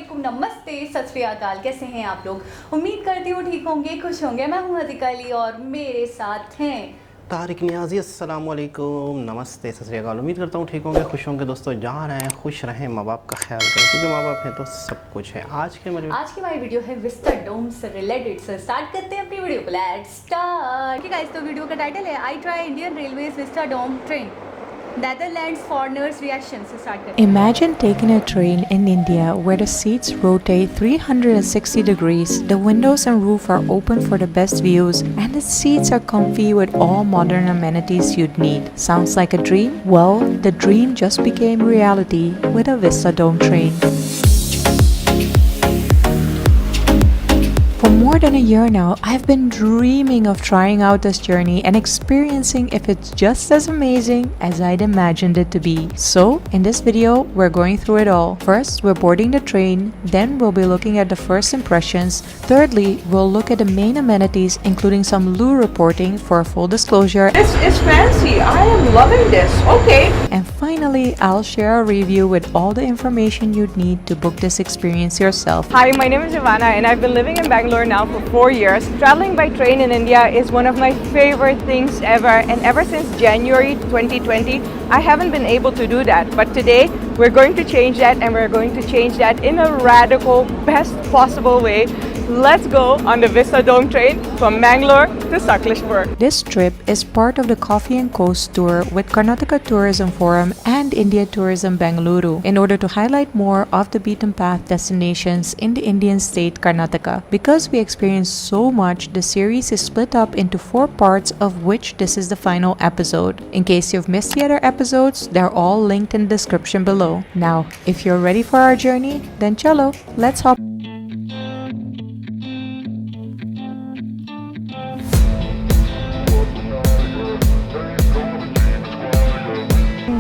वालेकुम, नमस्ते, सत श्री अकाल। कैसे हैं आप लोग? उम्मीद करती हूँ ठीक होंगे, खुश होंगे। मैं हूँ हज़ेका अली और मेरे साथ हैं तारिक नियाज़ी। अस्सलाम वालेकुम, नमस्ते, सत श्री अकाल। उम्मीद करता हूँ ठीक होंगे, खुश होंगे। दोस्तों जहाँ रहें खुश रहें, माँ बाप का ख्याल करें, क्योंकि माँ बाप हैं तो सब कुछ है। आज की हमारी वीडियो है विस्टाडोम से रिलेटेड। से स्टार्ट करते हैं अपनी वीडियो को। Let's start. ठीक है गाइस, तो वीडियो का टाइटल है I try Indian railways vistadome train, Netherlands foreigners reaction से start करते हैं। Imagine taking a train in India where the seats rotate 360 degrees, the windows and roof are open for the best views, and the seats are comfy with all modern amenities you'd need. Sounds like a dream? Well, the dream just became reality with a Vistadome train. For more than a year now, I've been dreaming of trying out this journey and experiencing if it's just as amazing as I'd imagined it to be. So, in this video, we're going through it all. First, we're boarding the train, then we'll be looking at the first impressions. Thirdly, we'll look at the main amenities, including some loo reporting for full disclosure. This is fancy. I am loving this. Okay. And finally, I'll share a review with all the information you'd need to book this experience yourself. Hi, my name is Ivana and I've been living in Bangalore now for 4 years. Traveling by train in India is one of my favorite things ever, and ever since January 2020 I haven't been able to do that. But today we're going to change that, and we're going to change that in a radical, best possible way. Let's go on the Vistadome train from Bangalore to Sakleshpur. This trip is part of the Coffee and Coast tour with Karnataka Tourism Forum and India Tourism Bengaluru in order to highlight more of the beaten path destinations in the Indian state Karnataka. Because we experienced so much, the series is split up into 4 parts, of which this is the final episode. In case you've missed the other episodes, they're all linked in the description below. Now, if you're ready for our journey, then chalo, let's hop.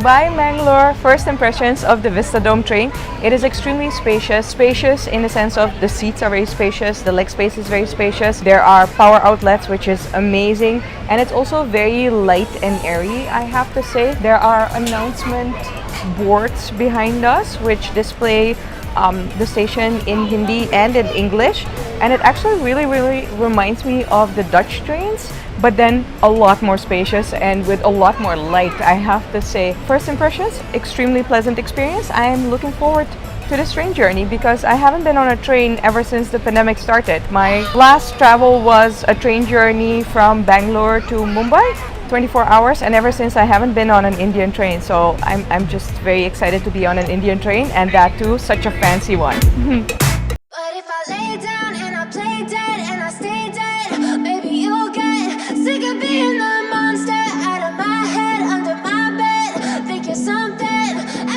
By Bangalore, first impressions of the Vistadome train. It is extremely spacious. Spacious in the sense of the seats are very spacious, the leg space is very spacious. There are power outlets, which is amazing, and it's also very light and airy, I have to say. There are announcement boards behind us which display the station in Hindi and in English, and it actually really reminds me of the Dutch trains, but then a lot more spacious and with a lot more light, I have to say. First impressions, extremely pleasant experience. I am looking forward to this train journey because I haven't been on a train ever since the pandemic started. My last travel was a train journey from Bangalore to Mumbai, 24 hours, and ever since I haven't been on an Indian train. So I'm just very excited to be on an Indian train, and that too such a fancy one. But if I lay down and I play dead and I stay dead, maybe you'll get sick of being the monster out of my head, under my bed. Think you're something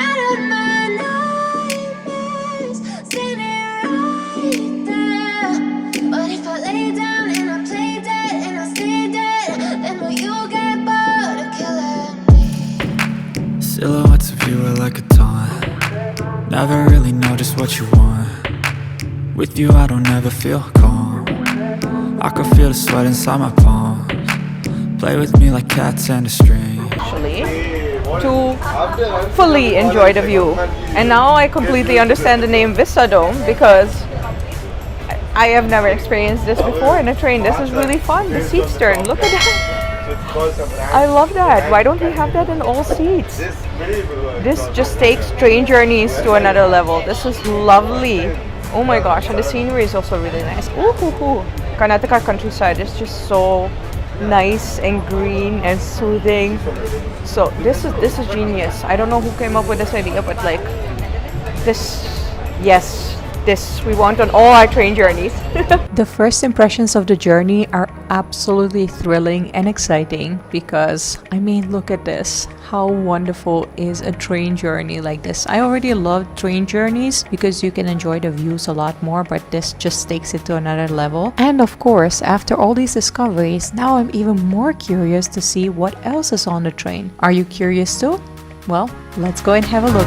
out of my nightmares, standing right there. But if I lay down and I play dead and I stay dead, then will you get bored of killing me? Silhouettes of you are like a taunt. Never really know just what you want. With you I don't ever feel calm. I can feel the sweat inside my palms. Play with me like cats and a string. Actually, to fully enjoy the view. And now I completely understand the name Vistadome because I have never experienced this before in a train. This is really fun. The seats turn. Look at that. I love that. Why don't we have that in all seats? This just takes train journeys to another level. This is lovely. Oh my gosh, and the scenery is also really nice. Ooh. Karnataka countryside is just so nice and green and soothing. So this is genius. I don't know who came up with this idea, but like this, yes, this we want on all our train journeys. The first impressions of the journey are absolutely thrilling and exciting because, I mean, look at this. How wonderful is a train journey like this? I already love train journeys because you can enjoy the views a lot more, but this just takes it to another level. And of course, after all these discoveries, now I'm even more curious to see what else is on the train. Are you curious too? Well, let's go and have a look.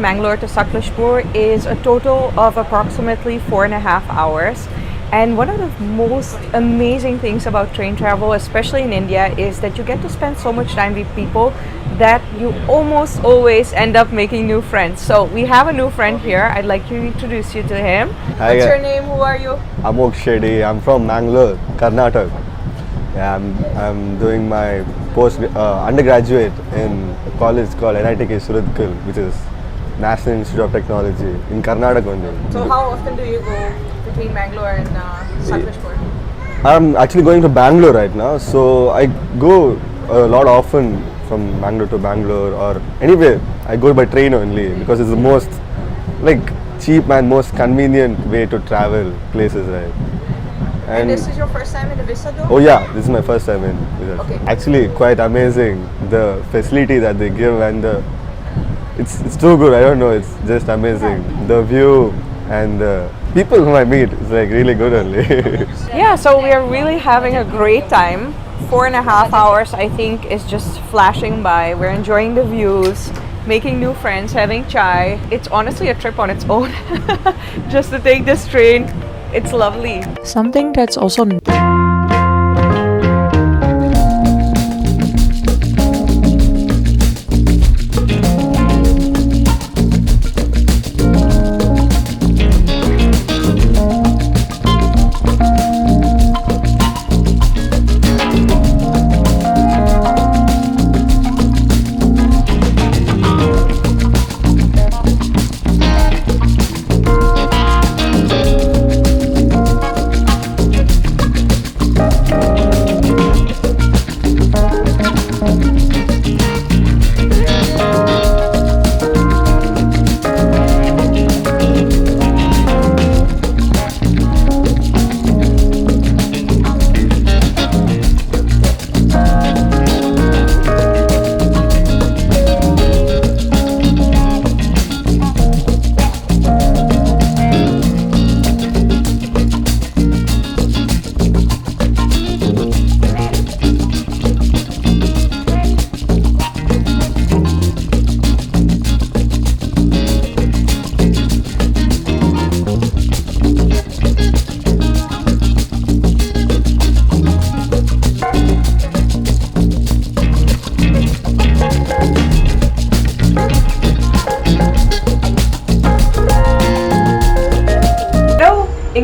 from Mangalore to Sakleshpur is a total of approximately 4.5 hours. And one of the most amazing things about train travel, especially in India, is that you get to spend so much time with people that you almost always end up making new friends. So we have a new friend here. I'd like to introduce you to him. Hi, What's your name? Who are you? Amok Shetty. I'm from Mangalore, Karnataka. Yeah, I'm doing my undergraduate in a college called NITK Surathkal, which is National Institute of Technology in Karnataka only. So how often do you go between Mangalore and Sakleshpur? I'm actually going to Bangalore right now, so I go a lot often from Bangalore to Bangalore, or anyway I go by train only because it's the most cheap and most convenient way to travel places, right? And this is your first time in the Vistadome? Oh yeah, this is my first time in Vistadome. Okay. Actually quite amazing, the facility that they give, and it's too good. I don't know, it's just amazing. The view and the people whom I meet is really good only. Yeah, so we are really having a great time. 4.5 hours I think is just flashing by. We're enjoying the views, making new friends, having chai. It's honestly a trip on its own. Just to take this train, it's lovely. Something that's also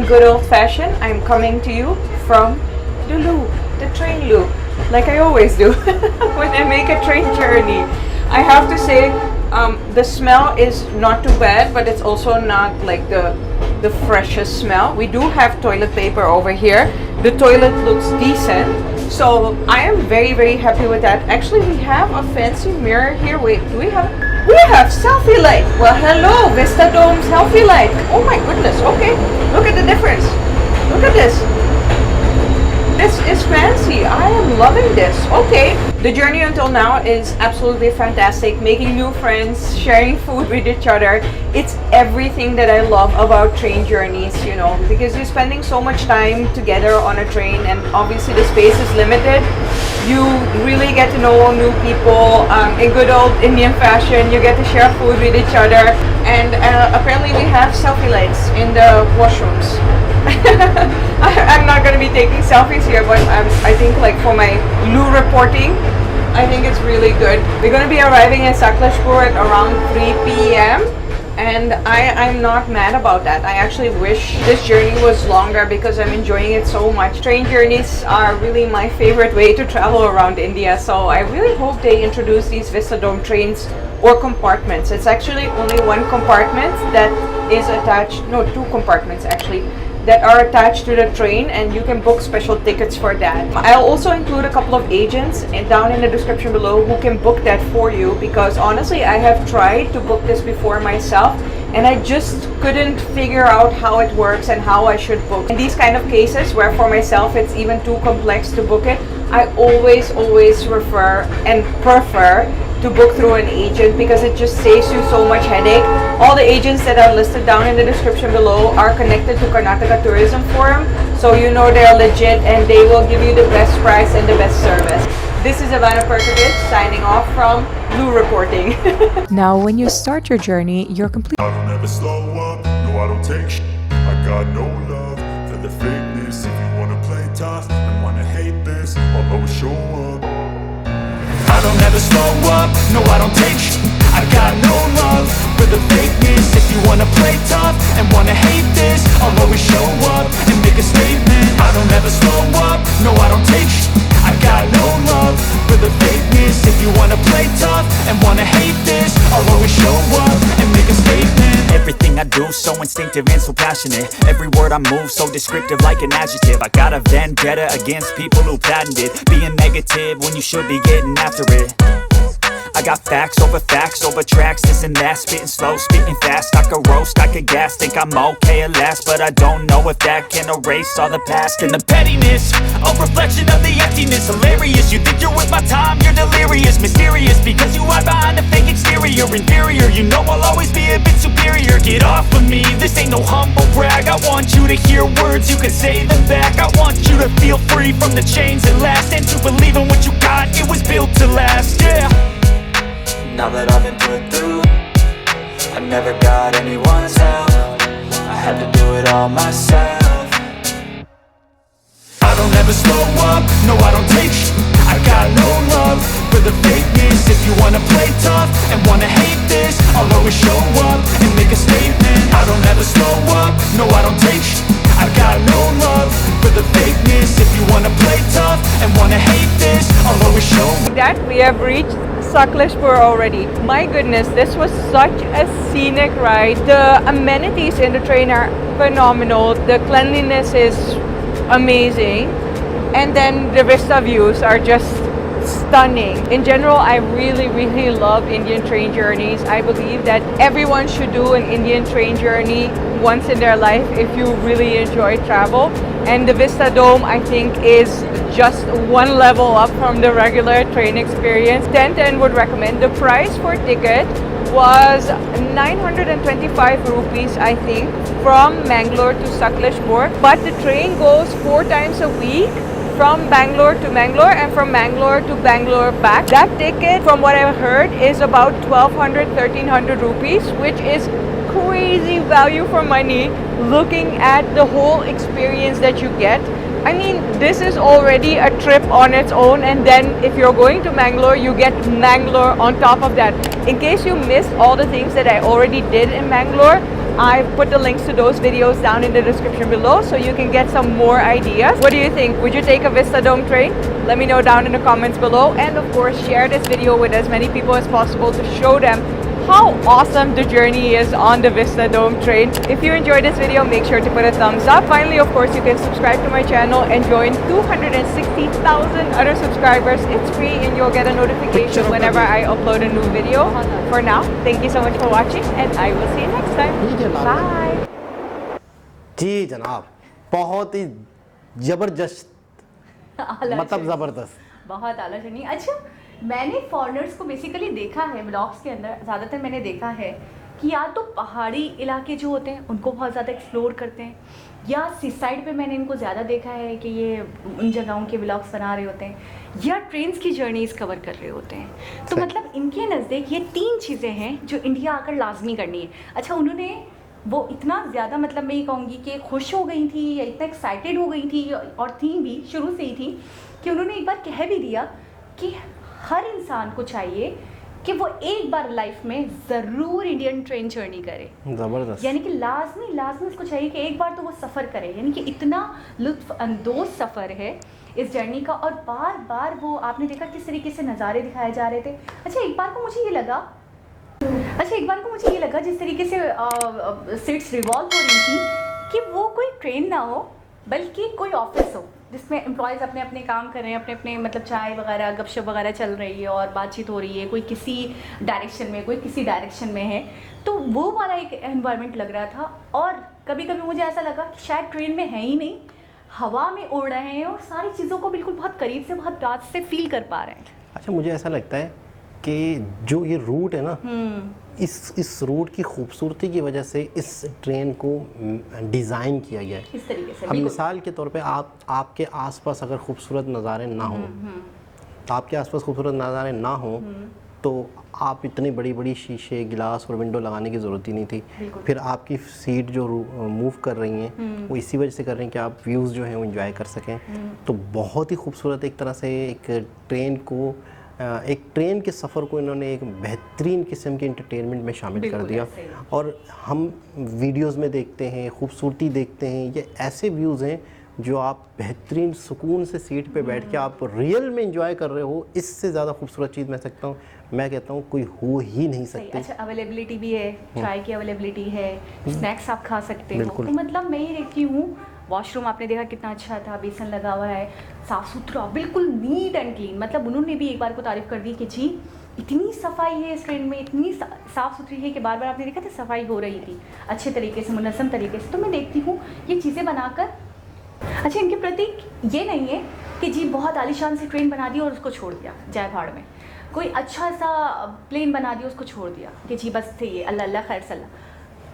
good old fashion, I'm coming to you from the loop, the train loop, like I always do when I make a train journey. I have to say, the smell is not too bad, but it's also not like the freshest smell. We do have toilet paper over here. The toilet looks decent, so I am very, very happy with that. Actually, we have a fancy mirror here. Wait, do we have? We have selfie light. Well, hello, Vistadome selfie light. Oh my goodness. Okay, look at the difference. Look at this. This is fancy. I am loving this. Okay. The journey until now is absolutely fantastic. Making new friends, sharing food with each other. It's everything that I love about train journeys, you know, because you're spending so much time together on a train, and obviously the space is limited. You really get to know new people in good old Indian fashion. You get to share food with each other, and apparently we have selfie lights in the washrooms. I'm not going to be taking selfies here, but I think like for my loo reporting, I think it's really good. We're going to be arriving in Sakleshpur at around 3 p.m. and I'm not mad about that. I actually wish this journey was longer because I'm enjoying it so much. Train journeys are really my favorite way to travel around India, so I really hope they introduce these Vistadome trains or compartments. It's actually only one compartment that is attached, no, two compartments actually, that are attached to the train, and you can book special tickets for that. I'll also include a couple of agents down in the description below who can book that for you, because honestly I have tried to book this before myself and I just couldn't figure out how it works and how I should book. In these kind of cases where for myself it's even too complex to book it, I always refer and prefer to book through an agent because it just saves you so much headache. All the agents that are listed down in the description below are connected to Karnataka Tourism Forum, so you know they're legit and they will give you the best price and the best service. This is Ivana Perkovic signing off from Blue Reporting. Now, when you start your journey, you're completely I don't ever slow up, no I don't take I got no love for the fakeness. If you wanna play tough and wanna hate this, I'll always show up. I don't ever slow up, no I don't take I got no love for the fakeness. If you wanna play tough and wanna hate this, I'll always show up and make a statement. I don't ever slow up, no I don't take I got no love for the fakeness. If you wanna play tough and wanna hate this, I'll always show up and make a statement. Everything I do so instinctive and so passionate. Every word I move so descriptive like an adjective. I got a vendetta against people who patented being negative when you should be getting after it. I got facts over tracks, this and that. Spitting slow, spitting fast. I could roast, I could gas. Think I'm okay at last, but I don't know if that can erase all the past. And the pettiness, a reflection of the emptiness. Hilarious, you think you're with my time, you're delirious. Mysterious, because you hide behind a fake exterior. Inferior, you know I'll always be a bit superior. Get off of me, this ain't no humble brag. I want you to hear words, you can say them back. I want you to feel free from the chains that last, and to believe in what you got, it was built to last, yeah. Now that I've been put through, I never got anyone's help. I had to do it all myself. I don't ever slow up, no I don't take I got no love for the fakeness. If you wanna play tough and wanna hate this, I'll always show up and make a statement. I don't ever slow up, no I don't take I got no love for the fakeness. If you wanna play tough and wanna hate this, I'll always show up. That we have reached Sakleshpur already. My goodness, this was such a scenic ride. The amenities in the train are phenomenal. The cleanliness is amazing. And then the vista views are just stunning. In general, I really love Indian train journeys. I believe that everyone should do an Indian train journey once in their life if you really enjoy travel. And the Vistadome, I think, is just one level up from the regular train experience. 10/10 would recommend. The price for ticket was 925 rupees, I think, from Mangalore to Sakleshpur. But the train goes 4 times a week, from Bangalore to Mangalore and from Mangalore to Bangalore back. That ticket, from what I've heard, is about 1200-1300 rupees, which is crazy value for money looking at the whole experience that you get. I mean, this is already a trip on its own, and then if you're going to Mangalore, you get Mangalore on top of that. In case you missed all the things that I already did in Mangalore, I've put the links to those videos down in the description below so you can get some more ideas. What do you think? Would you take a Vistadome train? Let me know down in the comments below, and of course share this video with as many people as possible to show them how awesome the journey is on the Vistadome train. If you enjoyed this video, make sure to put a thumbs up. Finally, of course, you can subscribe to my channel and join 260,000 other subscribers. It's free and you'll get a notification whenever I upload a new video. For now, thank you so much for watching, and I will see you next time. Bye. जी जनाब, बहुत ही जबरदस्त, मतलब जबरदस्त, बहुत आला journey. अच्छा, मैंने foreigners को बेसिकली देखा है व्लॉग्स के अंदर, ज़्यादातर मैंने देखा है कि या तो पहाड़ी इलाके जो होते हैं उनको बहुत ज़्यादा एक्सप्लोर करते हैं, या सी साइड पे मैंने इनको ज़्यादा देखा है कि ये उन जगहों के व्लॉग्स बना रहे होते हैं, या ट्रेन्स की जर्नीज़ कवर कर रहे होते हैं। तो मतलब इनके नज़दीक ये 3 चीज़ें हैं जो इंडिया आकर लाजमी करनी है। अच्छा, उन्होंने वो इतना ज़्यादा, मतलब मैं ये कहूँगी कि खुश हो गई थी या इतना एक्साइटेड हो गई थी, और थी भी शुरू से ही थी, कि उन्होंने एक बार कह भी दिया कि हर इंसान को चाहिए कि वो एक बार लाइफ में ज़रूर इंडियन ट्रेन जर्नी करे। ज़बरदस्त, यानी कि लाजमी उसको चाहिए कि एक बार तो वो सफ़र करे। यानी कि इतना लुत्फ़ अंदोज़ सफ़र है इस जर्नी का, और बार बार वो आपने देखा किस तरीके से नज़ारे दिखाए जा रहे थे। अच्छा, एक बार को मुझे ये लगा जिस तरीके से सीट्स रिवॉल्व हो रही थी कि वो कोई ट्रेन ना हो बल्कि कोई ऑफिस हो, जिसमें एम्प्लॉयज़ अपने अपने काम कर रहे हैं, अपने अपने मतलब चाय वगैरह गपशप वगैरह चल रही है और बातचीत हो रही है, कोई किसी डायरेक्शन में कोई किसी डायरेक्शन में है। तो वो वाला एक एनवायरनमेंट लग रहा था, और कभी कभी मुझे ऐसा लगा कि शायद ट्रेन में है ही नहीं, हवा में उड़ रहे हैं और सारी चीज़ों को बिल्कुल बहुत करीब से, बहुत पास से फील कर पा रहे हैं। अच्छा, मुझे ऐसा लगता है कि जो ये रूट है ना, इस रूट की खूबसूरती की वजह से इस ट्रेन को डिज़ाइन किया गया है इस तरीके से। अब मिसाल के तौर पे आपके आसपास अगर खूबसूरत नज़ारे ना हो आपके आसपास खूबसूरत नज़ारे ना हों तो आप इतनी बड़ी बड़ी शीशे, गिलास और विंडो लगाने की ज़रूरत ही नहीं थी। फिर आपकी सीट जो मूव कर रही हैं वो इसी वजह से कर रही हैं कि आप व्यूज़ जो हैं वो एंजॉय कर सकें। तो बहुत ही खूबसूरत एक तरह से एक ट्रेन के सफ़र को इन्होंने एक बेहतरीन किस्म के इंटरटेनमेंट में शामिल कर दिया। और हम वीडियोस में देखते हैं, खूबसूरती देखते हैं, ये ऐसे व्यूज़ हैं जो आप बेहतरीन सुकून से सीट पे बैठ के आप रियल में एंजॉय कर रहे हो। इससे ज़्यादा खूबसूरत चीज़ मैं कहता हूँ कोई हो ही नहीं सकती। अच्छा, अवेलेबिलिटी भी है, चाय की अवेलेबिलिटी है, स्नैक्स आप खा सकते हो। तो मतलब मैं ही देखती हूँ, वॉशरूम आपने देखा कितना अच्छा था, बेसन लगा हुआ है, साफ़ सुथरा, बिल्कुल नीट एंड क्लीन। मतलब उन्होंने भी एक बार को तारीफ़ कर दी कि जी इतनी सफाई है इस ट्रेन में, इतनी साफ़ सुथरी है कि बार बार आपने देखा था सफाई हो रही थी अच्छे तरीके से, मुनज़्ज़म तरीके से। तो मैं देखती हूँ ये चीज़ें बनाकर, अच्छा इनके प्रति ये नहीं है कि जी बहुत आलीशान से ट्रेन बना दी और उसको छोड़ दिया जाए भाड़ में, कोई अच्छा सा प्लेन बना दिया उसको छोड़ दिया कि जी बस थे ये अल्लाह अल्लाह खैर सल्ला।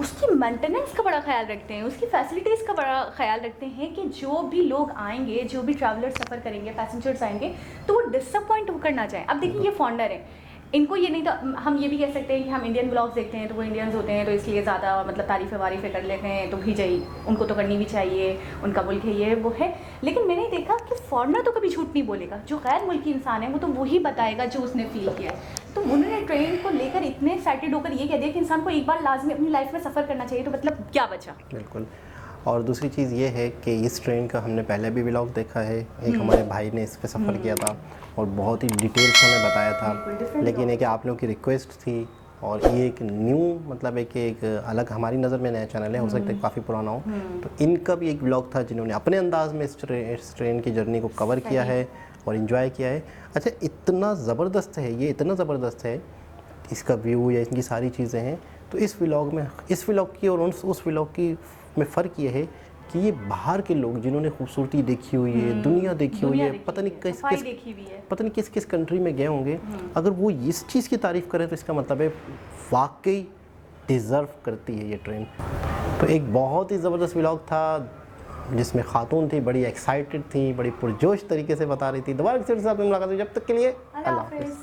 उसकी मेंटेनेंस का बड़ा ख्याल रखते हैं, उसकी फैसिलिटीज़ का बड़ा ख्याल रखते हैं कि जो भी लोग आएंगे, जो भी ट्रैवलर सफ़र करेंगे, पैसेंजर्स आएंगे तो वो डिसअपॉइंट होकर ना जाएं। अब देखिए ये फॉन्डर है, इनको ये नहीं, तो हम ये भी कह सकते हैं कि हम इंडियन ब्लॉग्स देखते हैं तो वो इंडियंस होते हैं तो इसलिए ज़्यादा मतलब तारीफ़ें कर लेते हैं, तो भी चाहिए उनको तो करनी भी चाहिए, उनका मुल्क है ये वो है। लेकिन मैंने देखा कि फॉरेनर तो कभी झूठ नहीं बोलेगा, जो गैर मुल्की इंसान है वो तो वही बताएगा जो उसने फ़ील किया है। तो उन्होंने ट्रेन को लेकर इतने एक्साइटेड होकर ये कह दिया कि इंसान को एक बार लाजमी अपनी लाइफ में सफ़र करना चाहिए, तो मतलब क्या बचा। बिल्कुल। और दूसरी चीज़ ये है कि इस ट्रेन का हमने पहले भी व्लॉग देखा है, एक हमारे भाई ने इस पर सफ़र किया था और बहुत ही डिटेल से हमें बताया था। लेकिन एक आप लोगों की रिक्वेस्ट थी और ये एक न्यू मतलब एक अलग हमारी नज़र में नया चैनल है, हो सकता है काफ़ी पुराना हो, तो इनका भी एक व्लॉग था जिन्होंने अपने अंदाज में इस ट्रेन की जर्नी को कवर किया है और इन्जॉय किया है। अच्छा, इतना ज़बरदस्त है ये, इतना ज़बरदस्त है इसका व्यू या इनकी सारी चीज़ें हैं। तो इस व्लॉग की और उस व्लॉग की में फ़र्क ये है कि ये बाहर के लोग जिन्होंने खूबसूरती देखी हुई है, दुनिया देखी हुई है, पता नहीं किस किस कंट्री में गए होंगे, अगर वो इस चीज़ की तारीफ़ करें तो इसका मतलब है वाकई डिज़र्व करती है ये ट्रेन। तो एक बहुत ही ज़बरदस्त व्लॉग था जिसमें खातून थी, बड़ी एक्साइटेड थी, बड़ी पुरजोश तरीके से बता रही थी। दोबारा किसी के साथ मुलाकात हुई, जब तक के लिए अल्लाह हाफ़िज़।